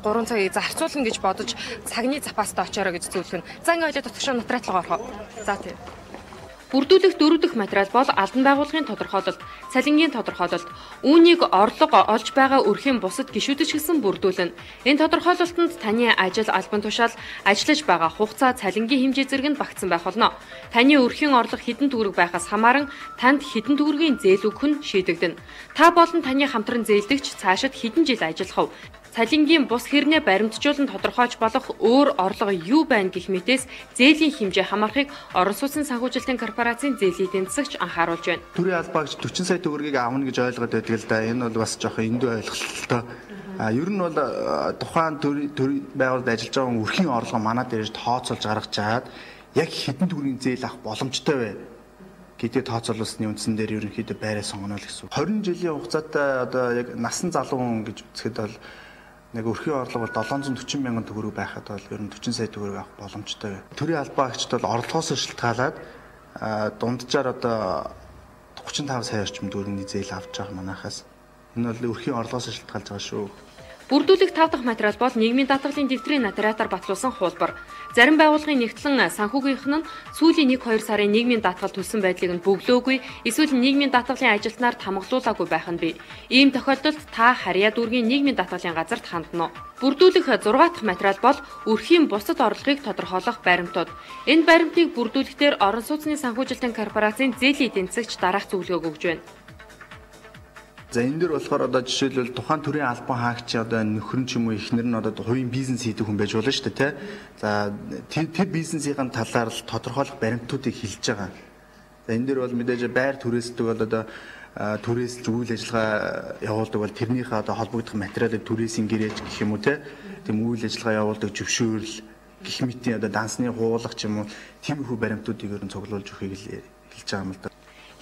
3 цагийг зарцуулна гэж бодож цагны запастай очоорой гэж зөвлөх нь. За ингээд ойлоо дотгошоо нутраад л орхоо. За тийм. Бүрдүүлэх 4 дахь материал бол албан байгууллагын тодорхойлолт, цалингийн тодорхойлолт, үүнийг орлого олж байгаа өрхийн бусад гишүүдч гэсэн бүрдүүлнэ. Энэ тодорхойлолтод таны ажил албан тушаал, ажиллаж байгаа хугацаа, цалингийн хэмжээ зэрэг нь багтсан байх болно. Таны өрхийн орлого хэдэн төгрөг байхаас хамааран танд хэдэн төгрөгийн зээл өгөх нь шийдэгдэнэ. Та болон таны хамтран зээлдэгч цаашид хэдэн жил ажиллах вэ? Цалингийн бус хэрнээ баримтжуулан тодорхойлж болох өөр орлого юу байна гэх мэтээс зээлийн хэмжээ хамаарахыг Орон сууцны санхүүжилтийн корпорацийн зээлийн эдийн засагч анхааруулж байна. Төрийн албаагч 40 сая төгрөгийг авна гэж ойлгоод байдаг л да. Энэ бол бас жоохон эндүү ойлголттой. Ер нь бол тухайн төрийн байгууллагад ажиллаж байгаа өрхийн орлого манай дээрж тооцоолж гаргаж чаад яг хэдэн төгрөгийн зээл авах боломжтой вэ гэдэг тооцоолсны үндсэн дээр ерөнхийдөө байраа сонгоно л гэсэн. 20 жилийн хугацаатай одоо яг насан залуу хүн гэж үзэхэд бол нэг өрхийн орлого бол 740 мянган төгрөг байхад бол ер нь 40 сая төгрөг авах боломжтой. Төрийн албаагчд бол орлогоос шалтгаалаад дунджаар одоо 35 сая орчим төгрөгийн зээл авч байгаа манайхаас. Энэ бол өрхийн орлогоос шалтгаалж байгаа шүү. Бүрдүүлэх 5 дахь материал бол нийгмийн даатгалын дэвтрийн нотариатаар батлуулсан хуулбар. Зарим байгууллагын нэгтлэн санхүүгийнх нь сүүлийн 1-2 сарын нийгмийн даатгал төлсөн байдлыг нь бөглөөгүй, эсвэл нийгмийн даатгалын ажилтнаар тамгалуулаагүй байх нь бий. Ийм тохиолдолд та харьяа дүүргийн нийгмийн даатгалын газарт хандна. Бүрдүүлэх 6 дахь материал бол өрхийн бусад орлогыг тодорхойлох баримтууд. Энэ баримтыг бүрдүүлэхдээ Орон сууцны санхүүжилтийн корпорацийн зээлийн эдийн засагч дараах зөвлөгөөг өгж байна. За энэ дээр болохоор одоо жишээлбэл тухайн төрийн албан хаагч одоо нөхөр нь ч юм уу эхнэр нь одоо хувийн бизнес хийдэг хүн байж болно шүү дээ, тий. За тэр бизнесийн талаар л тодорхойлох баримтуудыг хэлж байгаа. За энэ дээр бол мэдээж байр түрээсдэг бол одоо түрээсэлж үйл ажиллагаа явуулдаг бол тэрнийхээ одоо холбогдох материалыг түрээсийн гэрээж гэх юм уу, тий. Тэм үйл ажиллагаа явуулдаг зөвшөөрөл гэх мэтийн одоо дансны хуулах ч юм уу тиймэрхүү баримтуудыг ер нь цуглуулж өгөхийг л хэлж байгаа юм л да.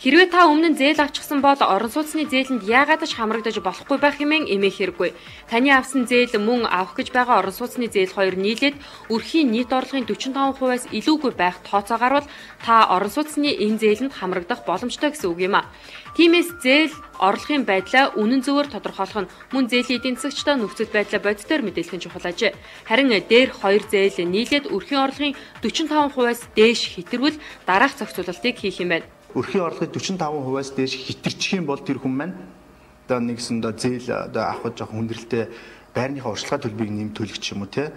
Хэрвээ та өмнө нь зээл авчихсан бол орон сууцны зээлэнд яагаад ч хамрагдаж болохгүй байх хэмээн эмээх хэрэггүй. Таны авсан зээл мөн авах гэж байгаа орон сууцны зээл хоёр нийлээд өрхийн нийт орлогын 45%-аас илүүгүй байх тооцоо гарвал та орон сууцны энэ зээлэнд хамрагдах боломжтой гэсэн үг юм а. Тиймээс зээл орлогын байдлаа үнэн зөвөөр тодорхойлох нь мөн зээлийн эдийн засагчдаа нөхцөл байдлаа бодитоор мэдээлэх нь чухал ажээ. Харин дээр хоёр зээл нийлээд өрхийн орлогын 45%-аас дээш хэтэрвэл дараах зохицуулалтыг хийх юм байна. Өрхийн орлогын 45%-аас дээш хэтэрчих юм бол тэр хүн маань одоо нэгсэн одоо зээл одоо авах жоох хүндрэлтэй байрныхаа урьдчилгаа төлбөрийг нэм төлөх ч юм уу тий.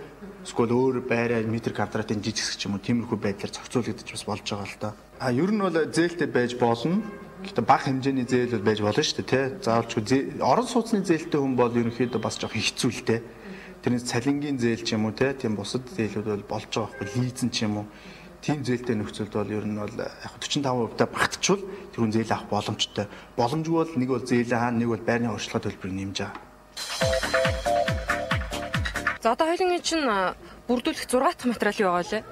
Эсвэл өөр байраа метр квадратын жижигсэх ч юм уу тиймэрхүү байдлаар зохицуулагдаж бас болж байгаа л да. Ер нь бол зээлтэй байж болно. Гэхдээ бага хэмжээний зээл байж болно шүү дээ тий. Заавалчгүй орон сууцны зээлтэй хүн бол ерөнхийдөө бас жоох хэцүү л тий. Тэрнээс цалингийн зээл ч юм уу тий. Тийм бусад зээлүүд бол болж байгаа байхгүй лизэн ч юм уу. Тийм зээлтэй нөхцөлд бол ер нь бол яг 45% та багтчихвол тэр хүн зээл авах боломжтой. Боломжгүй бол нэг бол зээлийн хаана нэг бол байрны урьдчилгаа төлбөрийг нэмж байгаа. За одоо хоёулын чинь бүрдүүлэх 6 дахь материал юу байгаа лээ?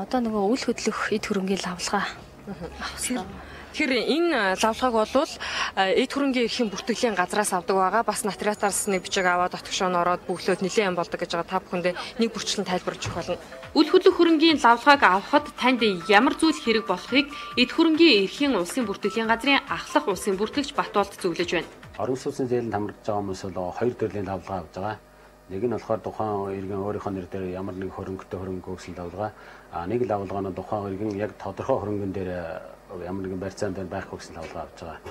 Одоо нөгөө үйл хөдлөх эд хөрөнгийн лавлгаа. Тэгэхээр энэ лавлгааг бол эд хөрөнгийн эрхийн бүртгэлийн газраас авдаг байгаа. Бас нотариатаас нэг бичиг аваад отгошоон ороод бүглөөд нэлээд юм болдог гэж байгаа. Та бүхэндээ нэг бүрчлэн тайлбарж өгөх болно. Үйл хөдлөх хөрөнгийн лавлгааг авахд танд ямар зүйл хэрэг болохыг эд хөрөнгийн эрхийн улсын бүртгэлийн газрын ахлах улсын бүртгэгч Батболд зөвлөж байна. Орон сууцны зээлэнд хамрагдж байгаа хүмүүс бол хоёр төрлийн лавлгаа авж байгаа. Нэг нь болохоор тухайн иргэн өөрийнхөө нэр дээр ямар нэг хөрөнгөтэй хөрөнгө өгсөн лавлгаа. Нэг лавлгаа нь тухайн иргэн яг тодорхой хөрөнгөн дээр ямар нэгэн барьцаан дээр байхгүй гэсэн лавлгаа авч байгаа.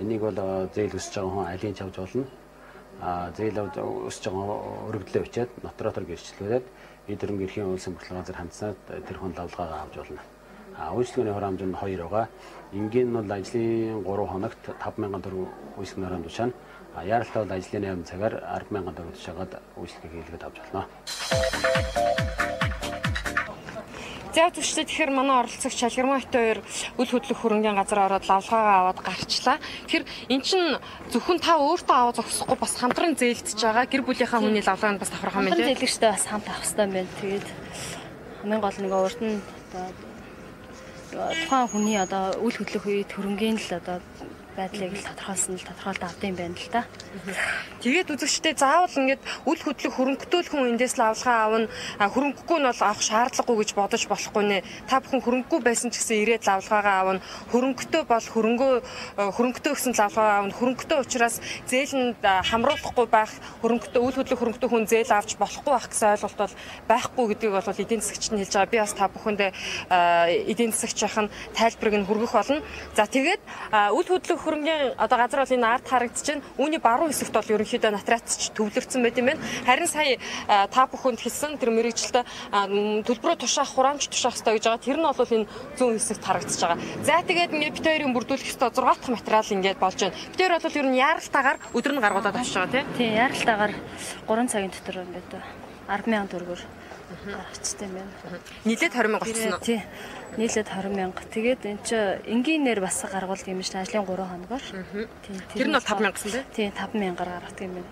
Энийг бол зээл өсөж байгаа хүн алийг авч болно. Зээл өсөж байгаа өргөдлөө өчөөд нотариатор гэрчлүүлээд эд хөрөнгө эрхийн улсын бүртгэлийн газар хандсанаар тэр хүн лавлгаагаа авч болно. Үйлчлэгээний хор хэмжээ нь 2 байгаа. Энгийн нь бол ажлын 3 хоногт 5,000 төгрөг үйлчлэгээний хор тушаана. Яаралтай бол ажлын 8 цагаар 10,000 төгрөг тушаагаад үйлчлэгээ хийлгээд авч болно. За түвштэй тэгэхээр манай оролцогч Шалгармаа Хит 2 үйл хөдлөх хөрөнгийн газар ороод лавлгаагаа аваад гарчлаа. Тэгэхээр эн чинь зөвхөн та өөртөө аваад зогсохгүй бас хамтран зээлдэж байгаа. Гэр бүлийнхаа хүний лавлгаанд бас давхрах юм байна. Хамтран зээлэгчтэй бас хамт авах хэрэгтэй юм байна. Тэгээд хамгийн гол нэг урд нь тухайн хүний одоо үйл хөдлөх үед хөрөнгийн л одоо байдлыг л тодорхойлт авдсан байна л да. Тэгээд үзэгчтэй заавал ингээд үл хөдлөх хөрөнгөтэй хүн эндээс л авалгаа авна. Хөрөнгөгүй нь бол авах шаардлагагүй гэж бодож болохгүй нэ. Та бүхэн хөрөнгөгүй байсан ч гэсэн ирээд л авалгаагаа авна. Хөрөнгөтэй бол хөрөнгөтэй гэсэн л авалгаа авна. Хөрөнгөтэй учраас зээлэнд хамруулахгүй байх, хөрөнгөтэй үл хөдлөх хөрөнгөтэй хүн зээл авч болохгүй байх гэсэн ойлголт бол байхгүй гэдгийг бол эдийн засагч нь хэлж байгаа. Би бас та бүхэндээ эдийн засагчийн тайлбарыг нь хүргэх болно. За тэгээд үл хөдлөх хөрөнгөний одоо газар бол энэ ард харагдаж байна. Үүний баруун хэсэгт бол ерөнхийдөө натратч төвлөрсөн байт юм байна. Харин сая та бүхэнд хэлсэн тэр мэрэгчлээ төлбөрөө тушаах, хураамж тушаах хэрэгтэй гэж байгаа. Тэр нь бол энэ зүүн хэсэгт харагдаж байгаа. За тэгээд ингээд бит хоёрын бүрдүүлэх хэрэгтэй 6 дахь материал ингээд болж байна. Бит хоёр бол ер нь яралтаагаар өдөр нь гаргуулад авчиж байгаа тийм. Тийм, яралтаагаар 3 цагийн дотор ингээд 10,000 төгрөгөөр гаргацтай юм байна. Нийлээд 20,000 болчихсон уу? Тийм. Нийлээд 20,000. Тэгээд эн чи энгийнээр бас гаргуулдаг юм шиг ажлын 3 хоногоор. Тийм. Тэр нь бол 5,000 гэсэн тийм. Тийм, 5,000-аар гаргадаг юм байна.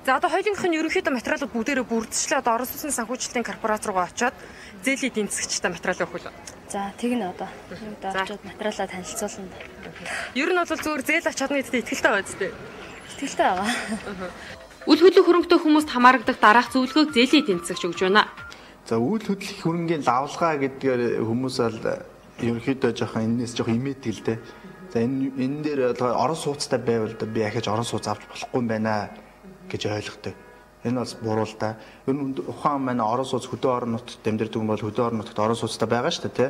За одоо хоёулынх нь ерөнхийдөө материалууд бүгдээрээ бүрдчихлээ. Одоо Орос улсын санхүүжилтийн корпорац руугаа очиод зээлийн эдийн засагчтай материал өгөх үү? За, тэг нь одоо. Очиод материалаа танилцуулна. Ер нь бол зүгээр зээл авч чадна гэдэгт итгэлтэй байгаа зү. Итгэлтэй байгаа. Үл хөдлөх хөрөнгөтэй хүмүүст хамаардаг дараах зөвлөгөөг зээлийн эдийн засагч өгж байна. За үйл хөдлөх хөрөнгөний лавлгаа гэдгээр хүмүүс бол ерөнхийдөө жоохон энэс жоохон имээдэг л дээ. За энэ дээр орон сууцтай байвал би ахиж орон сууц авч болохгүй юм байна гэж ойлгодог. Энэ бол буруу л да. Ер нь ухаан маань орон сууц хөдөө орон нутгад дамжирдаг юм бол хөдөө орон нутгад орон сууцтай байгаа шүү дээ, тий.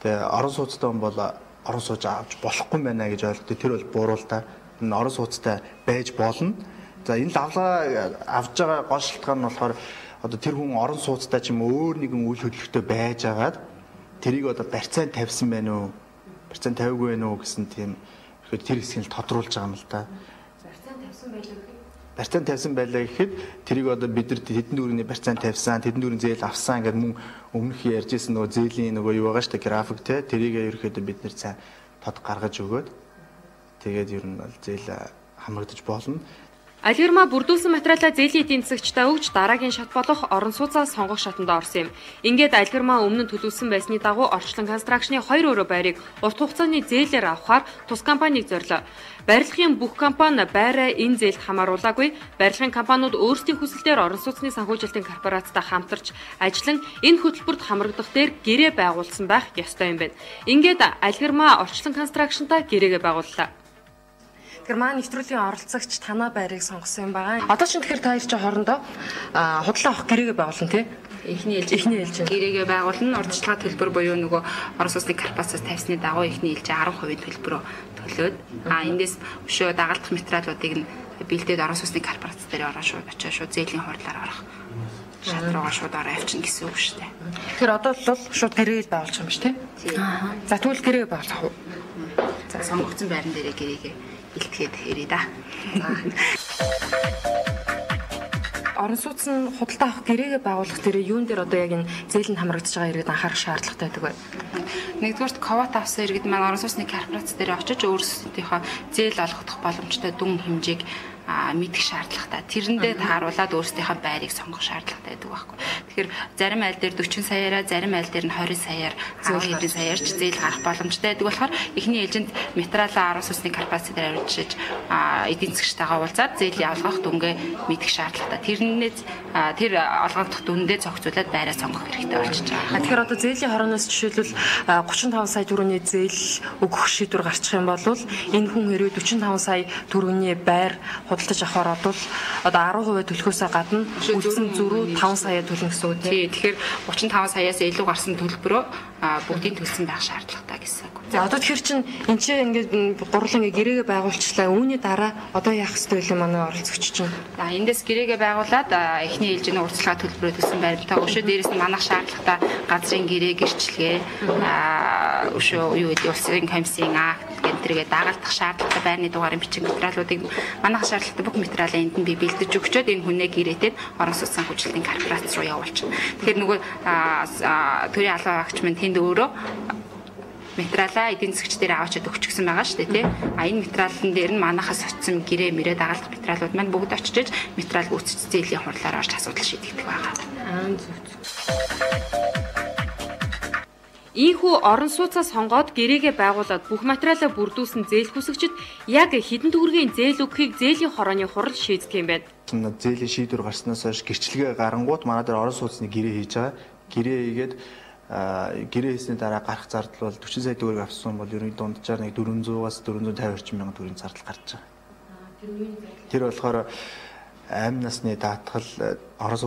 Тэгээ орон сууцтай юм бол орон сууц авч болохгүй юм байна гэж ойлгодог. Тэр бол буруу л да. Энэ орон сууцтай байж болно. За энэ лавлгаа авж байгаа гол шалтгаан нь болохоор одоо тэр хүн орон сууцтай ч юм өөр нэгэн үйл хөдлөлтөй байж агаад тэрийг одоо барьцаанд тавьсан байна уу? Барьцаанд тавиагүй байна уу гэсэн тийм тэр хэсгийг тодруулж байгаа юм л да. Барьцаанд тавьсан байлаа гэхэд тэрийг одоо бид нар хэдэн дүүрний барьцаанд тавьсан, хэдэн дүүрний зээл авсан гэдэг мөн өмнөх ярьжсэн нөгөө зээлийн нөгөө юу байгаа шүү дээ, график те тэрийг ерөөхдөө бид нар цаа тод гаргаж өгөөд тэгээд ер нь бол зээл хамрагдаж болно. Альгэрма бүрдүүлсэн материалаа зээлийн эдийн засагчтай өгч дараагийн шат болох орон сууцаа сонгох шатанд орсон юм. Ингээд Альгэрма өмнө нь төлөвлөсөн байсны дагуу Орчлон констракшны 2 өрөө байрыг урт хугацааны зээлээр авахаар тус компанийг зорилоо. Барилгын бүх компани байраа энэ зээлд хамааруулаагүй. Барилгын компаниуд өөрсдийн хүсэлтээр орон сууцны санхүүжилтийн корпорацтай хамтарч ажиллан энэ хөтөлбөрт хамрагдах дээр гэрээ байгуулсан байх ёстой юм байна. Ингээд Альгэрма Орчлон констракшнтай гэрээгээ байгууллаа. Герман нэвтрүүлгийн оролцогч танаа байрыг сонгосон юм байгаа. Одоо ч тэгэхээр та хоёр ч хоорондоо худлаа авах гэрээгээ байгуулна тий? Эхний ээлж гэрээгээ байгуулна. Урдчилгаа төлбөр буюу нөгөө орон сууцны корпорацаас тавьсны дагуу эхний ээлж 10% төлбөрөөр төлөөд эндээс өшөө дагалдах материалуудыг нь бэлдээд орон сууцны корпорац дээр очиж шууд зээлийн хурдлаар орох шат руугаа шууд ороо авчна гэсэн үг шүү дээ. Тэгэхээр одоо бол шууд гэрээгээ байгуулчих юм шүү тий? За тэгвэл гэрээгээ байгуулах уу? За сонгогдсон байран дээрээ гэрээгээ илтгэхэд хэрэг да. Орон сууц нь худалдаа авах гэрээгээ байгуулах дээр юун дээр одоо яг энэ зээлэнд хамрагдаж байгаа иргэд анхаарах шаардлагатай байдаг бай. Нэгдүгээрт ковот авсан иргэд маань орон сууцны корпорац дээр очиж өөрсдийнхөө зээл олгох боломжтой дүн хэмжээг мэдэх шаардлагатай. Тэрэндээ тааруулаад өөрсдийнхөө байрыг сонгох шаардлагатай байдаг байхгүй. Тэгэхээр зарим айл дээр 40 саяараа, зарим айл дээр нь 20 саяар, 10 саяар ч зээл гарах боломжтой байдаг болохоор эхний ээлжинд материалаа орон сууцны корпорац дээр авчиж эдийн засгчтайгаа уулзаад зээлийн олгох дүнгээ мэдэх шаардлагатай. Тэр олгогдох дүндээ зохицуулаад байраа сонгох хэрэгтэй болчихж байгаа. Тэгэхээр одоо зээлийн хорооноос жишээлбэл 35 сая төгрөгийн зээл өгөх шийдвэр гарчих юм бол энэ хүн хэрвээ 45 сая төгрөгийн байр худалдаж авахаар бол одоо 10% төлөхөөсөө гадна үндсэн зөрүү 5 сая төлнө гэсэн үг тийм. Тэгэхээр 35 саяас илүү гарсан төлбөрөө бүгдийг төлсөн байх шаардлагатай гэсэн үг. За одоо тэгэхээр чинь энэ чинь ингээд гурлан гэрээгээ байгуулчихлаа. Үүний дараа одоо яах ёстой вэ манай оролцогч чинь? За эндээс гэрээгээ байгуулад эхний ээлжийн урьдчилгаа төлбөрөө төлсөн байрантайгаа өшөө дээрээс нь манах шаардлагатай газрын гэрээ гэрчлэгээ өшөө юу гэдэг улсын комиссийн акт гэнтэргээ дагалдах шаардлагатай байрны дугаарын бичиг материалуудыг манах шаардлагатай бүх материалаа энд нь би бэлдэж өгчөөд энэ хүнээ гэрээтэд орон сууц санхүүжилтийн корпорац руу явуулчихна. Тэгэхээр нөгөө төрийн албан агч маань тэнд өөрөө материалаа эдийн засгч дээр аваачаад өгчихсөн байгаа шүү дээ тий. Энэ материалын дээр нь манахаас очсон гэрээ мөрөө дагалдах материалууд маань бүгд очиж материал гүйцэтгэх зээлийн хурлаар орж асуудал шийдэгдэх байгаа. Ийхүү орон сууцаа сонгоод гэрээгээ байгуулад бүх материалаа бүрдүүлсэн зээл хүсэгчид яг хэдэн төгрөгийн зээл өгөхийг зээлийн хорооны хурал шийддэг юм байна. Зээлийн шийдвэр гарснаас хойш гэрчлэгээ гарангууд манай дээр орон сууцны гэрээ хийж байгаа. Гэрээ хийгээд гэрээ хийсний дараа гарах зардал бол 40 сая төгрөг авсан бол ерөнхийдөө дунджаар нэг 400-аас 450 орчим мянган төгрөгийн зардал гарч байгаа. Тэр болохоор амь насны даатгал орон